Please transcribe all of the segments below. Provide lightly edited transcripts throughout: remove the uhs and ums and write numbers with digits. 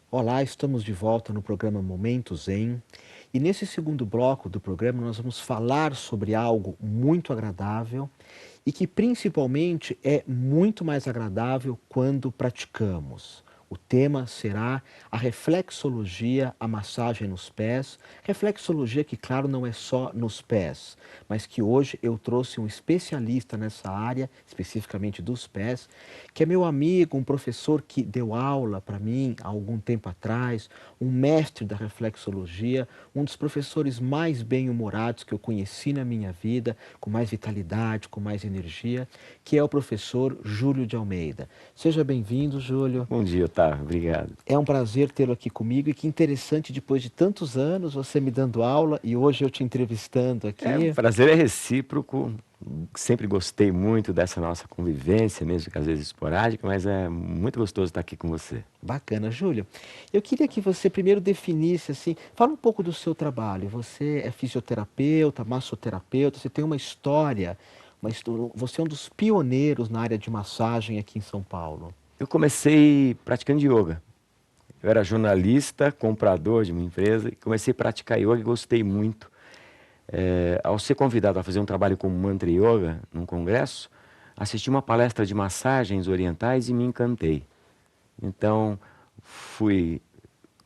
Olá, estamos de volta no programa Momento Zen. E nesse segundo bloco do programa, nós vamos falar sobre algo muito agradável e que principalmente é muito mais agradável quando praticamos. O tema será a reflexologia, a massagem nos pés. Reflexologia que, claro, não é só nos pés, mas que hoje eu trouxe um especialista nessa área, especificamente dos pés, que é meu amigo, um professor que deu aula para mim há algum tempo atrás, um mestre da reflexologia, um dos professores mais bem-humorados que eu conheci na minha vida, com mais vitalidade, com mais energia, que é o professor Júlio de Almeida. Seja bem-vindo, Júlio. Bom dia, Otávio. Obrigado. É um prazer tê-lo aqui comigo e que interessante, depois de tantos anos, você me dando aula e hoje eu te entrevistando O aqui. prazer é recíproco. Sempre gostei muito dessa nossa convivência, mesmo que às vezes esporádica, mas é muito gostoso estar aqui com você. Bacana, Júlio. Eu queria que você primeiro definisse assim, fala um pouco do seu trabalho. Você é fisioterapeuta, massoterapeuta, você tem uma história, você é um dos pioneiros na área de massagem aqui em São Paulo. Eu comecei praticando yoga. Eu era jornalista, comprador de uma empresa, e comecei a praticar yoga e gostei muito. Ao ser convidado a fazer um trabalho com Mantra Yoga num congresso, assisti uma palestra de massagens orientais e me encantei. Então, fui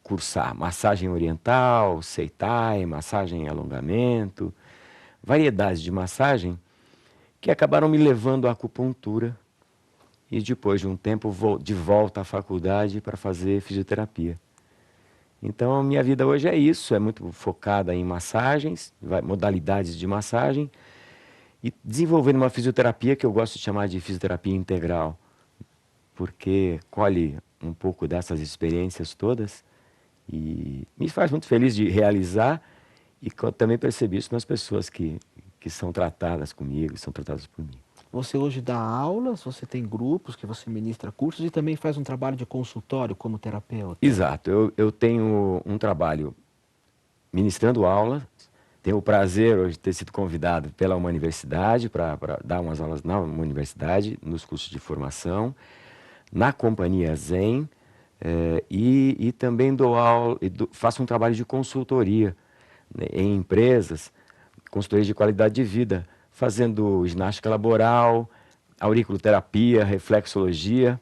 cursar massagem oriental, Seitai, massagem em alongamento, variedades de massagem que acabaram me levando à acupuntura e depois de um tempo de volta à faculdade para fazer fisioterapia. Então a minha vida hoje é isso, é muito focada em massagens, modalidades de massagem e desenvolvendo uma fisioterapia que eu gosto de chamar de fisioterapia integral, porque colhe um pouco dessas experiências todas e me faz muito feliz de realizar e também percebi isso nas pessoas que são tratadas comigo, são tratadas por mim. Você hoje dá aulas, você tem grupos que você ministra cursos e também faz um trabalho de consultório como terapeuta. Exato, eu tenho um trabalho ministrando aulas, tenho o prazer hoje de ter sido convidado pela uma universidade para dar umas aulas na uma universidade, nos cursos de formação, na Companhia Zen, e também dou aula, faço um trabalho de consultoria, né, em empresas, consultoria de qualidade de vida, fazendo ginástica laboral, auriculoterapia, reflexologia,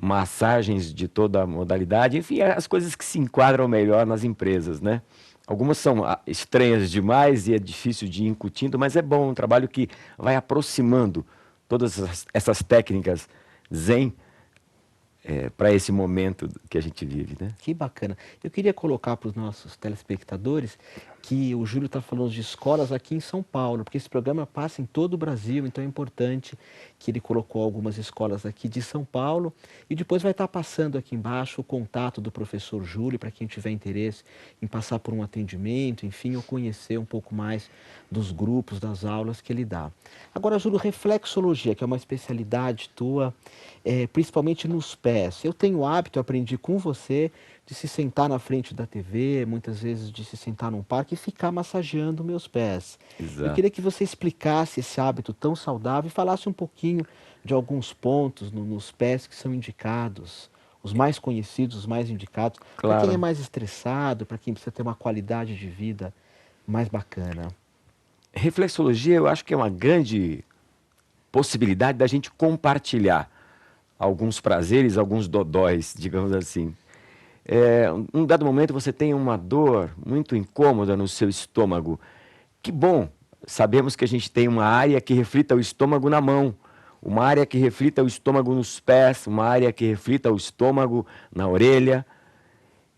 massagens de toda a modalidade, enfim, as coisas que se enquadram melhor nas empresas, né? Algumas são estranhas demais e é difícil de ir incutindo, mas é bom, um trabalho que vai aproximando todas essas técnicas zen para esse momento que a gente vive, né? Que bacana. Eu queria colocar para os nossos telespectadores que o Júlio está falando de escolas aqui em São Paulo, porque esse programa passa em todo o Brasil, então é importante que ele colocou algumas escolas aqui de São Paulo e depois vai estar passando aqui embaixo o contato do professor Júlio para quem tiver interesse em passar por um atendimento, enfim, ou conhecer um pouco mais dos grupos, das aulas que ele dá. Agora, Júlio, reflexologia, que é uma especialidade tua, principalmente nos pés. Eu tenho o hábito, eu aprendi com você, de se sentar na frente da TV, muitas vezes de se sentar num parque e ficar massageando meus pés. Eu Exato. queria que você explicasse esse hábito tão saudável e falasse um pouquinho de alguns pontos nos pés que são indicados, os mais conhecidos, os mais indicados, para quem é Claro. mais estressado, para quem precisa ter uma qualidade de vida mais bacana. Reflexologia eu acho que é uma grande possibilidade da gente compartilhar alguns prazeres, alguns dodóis, digamos assim. Um dado momento você tem uma dor muito incômoda no seu estômago. Que bom, sabemos que a gente tem uma área que reflita o estômago na mão, uma área que reflita o estômago nos pés, uma área que reflita o estômago na orelha.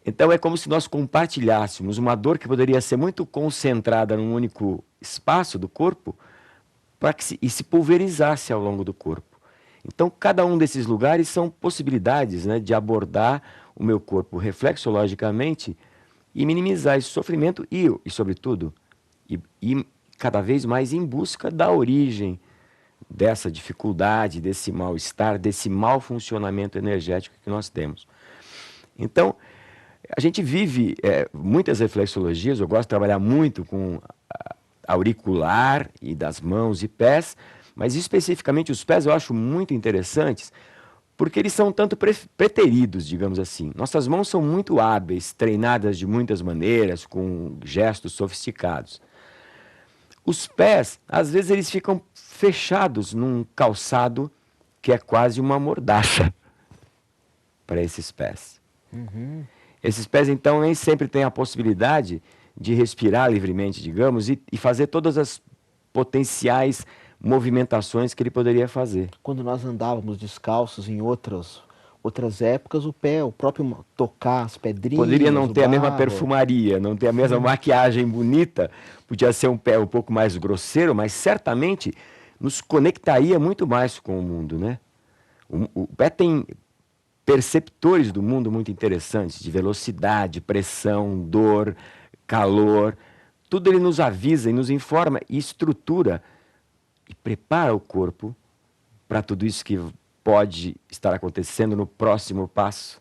Então é como se nós compartilhássemos uma dor que poderia ser muito concentrada num único espaço do corpo e se pulverizasse ao longo do corpo. Então cada um desses lugares são possibilidades, né, de abordar o meu corpo reflexologicamente e minimizar esse sofrimento sobretudo, e cada vez mais em busca da origem dessa dificuldade, desse mal-estar, desse mau funcionamento energético que nós temos. Então, a gente vive muitas reflexologias, eu gosto de trabalhar muito com auricular e das mãos e pés, mas especificamente os pés eu acho muito interessantes, porque eles são tanto preteridos, digamos assim. Nossas mãos são muito hábeis, treinadas de muitas maneiras, com gestos sofisticados. Os pés, às vezes, eles ficam fechados num calçado que é quase uma mordaça para esses pés. Uhum. Esses pés, então, nem sempre têm a possibilidade de respirar livremente, digamos, e fazer todas as potenciais movimentações que ele poderia fazer. Quando nós andávamos descalços em outras épocas, o próprio tocar as Poderia pedrinhas, não o ter a mesma barro. perfumaria, não ter a mesma maquiagem bonita, podia ser um pé um pouco mais grosseiro, mas certamente nos conectaria muito mais com o mundo, né? O pé tem perceptores do mundo muito interessantes, de velocidade, pressão, dor, calor. Tudo ele nos avisa e nos informa e estrutura e prepara o corpo para tudo isso que pode estar acontecendo no próximo passo.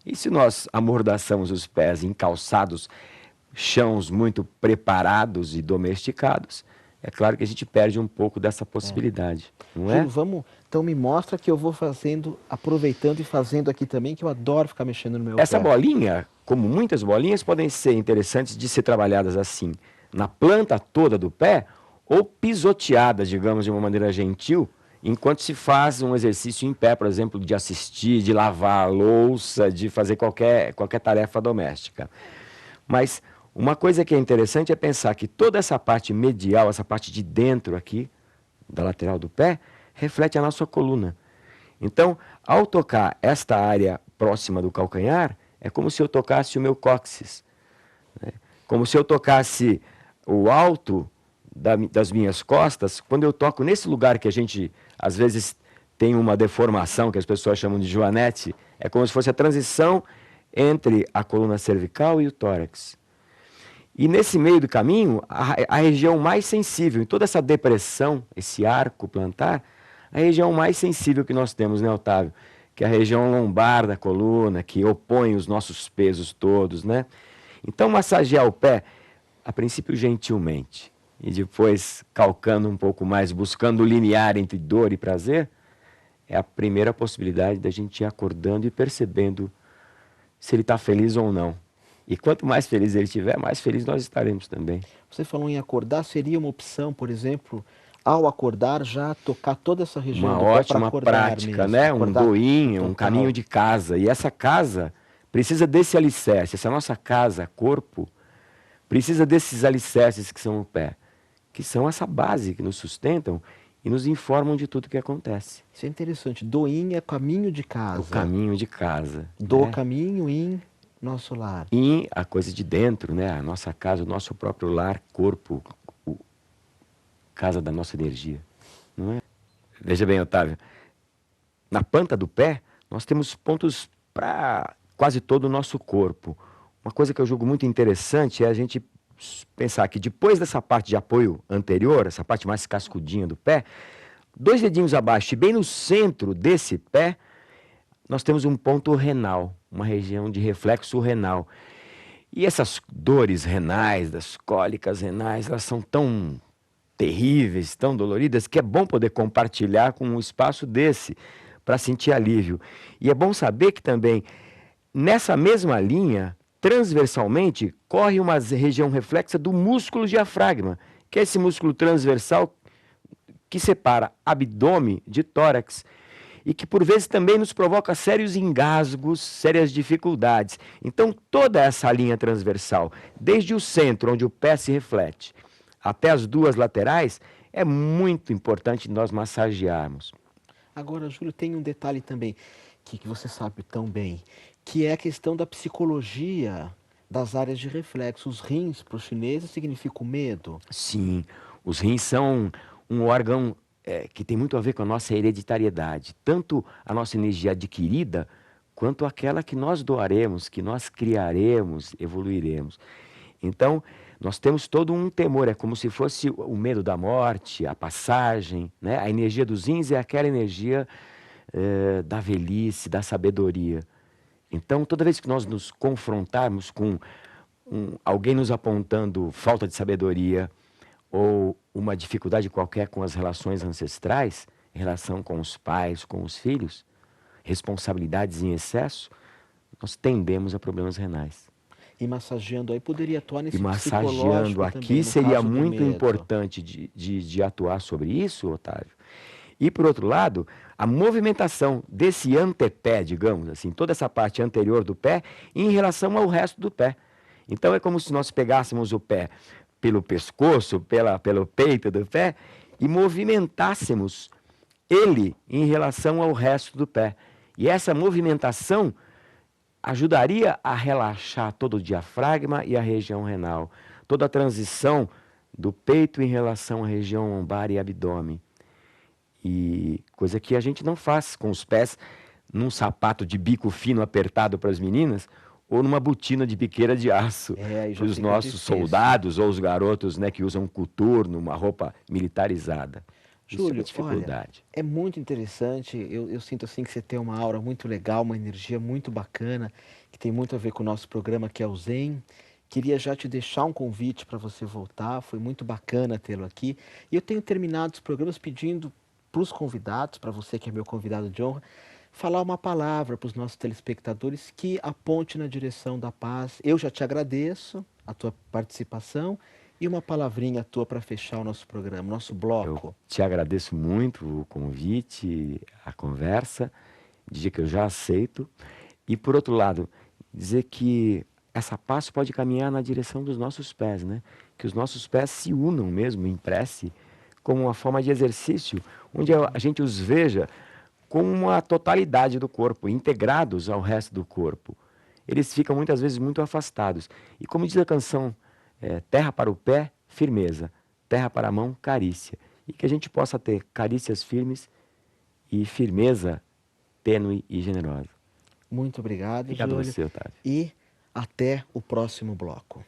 E se nós amordaçamos os pés em calçados, chãos muito preparados e domesticados, é claro que a gente perde um pouco dessa possibilidade, não Júlio, é? então me mostra que eu vou fazendo, aproveitando e fazendo aqui também, que eu adoro ficar mexendo no meu Essa pé. bolinha, como muitas bolinhas, podem ser interessantes de ser trabalhadas assim, na planta toda do pé, ou pisoteadas, digamos, de uma maneira gentil, enquanto se faz um exercício em pé, por exemplo, de assistir, de lavar a louça, de fazer qualquer tarefa doméstica. Mas uma coisa que é interessante é pensar que toda essa parte medial, essa parte de dentro aqui, da lateral do pé, reflete a nossa coluna. Então, ao tocar esta área próxima do calcanhar, é como se eu tocasse o meu cóccix, né? Como se eu tocasse o alto das minhas costas. Quando eu toco nesse lugar que a gente, às vezes, tem uma deformação, que as pessoas chamam de joanete, é como se fosse a transição entre a coluna cervical e o tórax. E nesse meio do caminho, a região mais sensível, em toda essa depressão, esse arco plantar, a região mais sensível que nós temos, né, Otávio? Que é a região lombar da coluna, que opõe os nossos pesos todos, né? Então, massagear o pé, a princípio gentilmente, e depois calcando um pouco mais, buscando o limiar entre dor e prazer, é a primeira possibilidade da gente ir acordando e percebendo se ele está feliz ou não. E quanto mais feliz ele estiver, mais feliz nós estaremos também. Você falou em acordar, seria uma opção, por exemplo, ao acordar já tocar toda essa região Uma do pé para ótima acordar prática, mesmo, né? Um acordar doinho, um caminho total. de casa. E essa casa precisa desse alicerce. Essa nossa casa, corpo, precisa desses alicerces que são o pé, que são essa base que nos sustentam e nos informam de tudo que acontece. Isso é interessante. Doinha é caminho de O casa. caminho de casa, Do né? caminho em nosso lar. E a coisa de dentro, né? A nossa casa, o nosso próprio lar, corpo, casa da nossa energia, não é? Veja bem, Otávio, na planta do pé, nós temos pontos para quase todo o nosso corpo. Uma coisa que eu julgo muito interessante é a gente pensar que depois dessa parte de apoio anterior, essa parte mais cascudinha do pé, 2 dedinhos abaixo e bem no centro desse pé, nós temos um ponto renal, uma região de reflexo renal. E essas dores renais, das cólicas renais, elas são tão terríveis, tão doloridas, que é bom poder compartilhar com um espaço desse para sentir alívio. E é bom saber que também, nessa mesma linha, transversalmente, corre uma região reflexa do músculo diafragma, que é esse músculo transversal que separa abdômen de tórax e que por vezes também nos provoca sérios engasgos, sérias dificuldades. Então, toda essa linha transversal, desde o centro, onde o pé se reflete, até as 2 laterais, é muito importante nós massagearmos. Agora, Júlio, tem um detalhe também que você sabe tão bem, que é a questão da psicologia das áreas de reflexo. Os rins, para os chineses, significa o medo. Sim, os rins são um órgão que tem muito a ver com a nossa hereditariedade, tanto a nossa energia adquirida, quanto aquela que nós doaremos, que nós criaremos, evoluiremos. Então, nós temos todo um temor, é como se fosse o medo da morte, a passagem, né? A energia dos rins é aquela energia da velhice, da sabedoria. Então, toda vez que nós nos confrontarmos com alguém nos apontando falta de sabedoria ou uma dificuldade qualquer com as relações ancestrais, em relação com os pais, com os filhos, responsabilidades em excesso, nós tendemos a problemas renais. E massageando aí poderia atuar E nesse massageando psicológico aqui também, no seria caso do muito medo. importante de atuar sobre isso, Otávio. E, por outro lado, a movimentação desse antepé, digamos assim, toda essa parte anterior do pé, em relação ao resto do pé. Então, é como se nós pegássemos o pé pelo pescoço, pelo peito do pé, e movimentássemos ele em relação ao resto do pé. E essa movimentação ajudaria a relaxar todo o diafragma e a região renal, toda a transição do peito em relação à região lombar e abdômen. E coisa que a gente não faz com os pés num sapato de bico fino apertado para as meninas ou numa botina de biqueira de aço É, aí para já os fica nossos difícil. soldados ou os garotos, né, que usam coturno, uma roupa militarizada. Isso é uma Júlio, olha, dificuldade. é muito interessante. Eu sinto assim que você tem uma aura muito legal, uma energia muito bacana, que tem muito a ver com o nosso programa que é o Zen. Queria já te deixar um convite para você voltar. Foi muito bacana tê-lo aqui. E eu tenho terminado os programas pedindo para os convidados, para você que é meu convidado de honra, falar uma palavra para os nossos telespectadores que aponte na direção da paz. Eu já te agradeço a tua participação e uma palavrinha tua para fechar o nosso programa, nosso Eu bloco. te agradeço muito o convite, a conversa, dizer que eu já aceito. E, por outro lado, dizer que essa paz pode caminhar na direção dos nossos pés, né? Que os nossos pés se unam mesmo em prece, como uma forma de exercício, onde a gente os veja como uma totalidade do corpo, integrados ao resto do corpo. Eles ficam muitas vezes muito afastados. E como diz a canção, terra para o pé, firmeza, terra para a mão, carícia. E que a gente possa ter carícias firmes e firmeza tênue e generosa. Muito obrigado, Obrigado a Júlio. você, Otávio. E até o próximo bloco.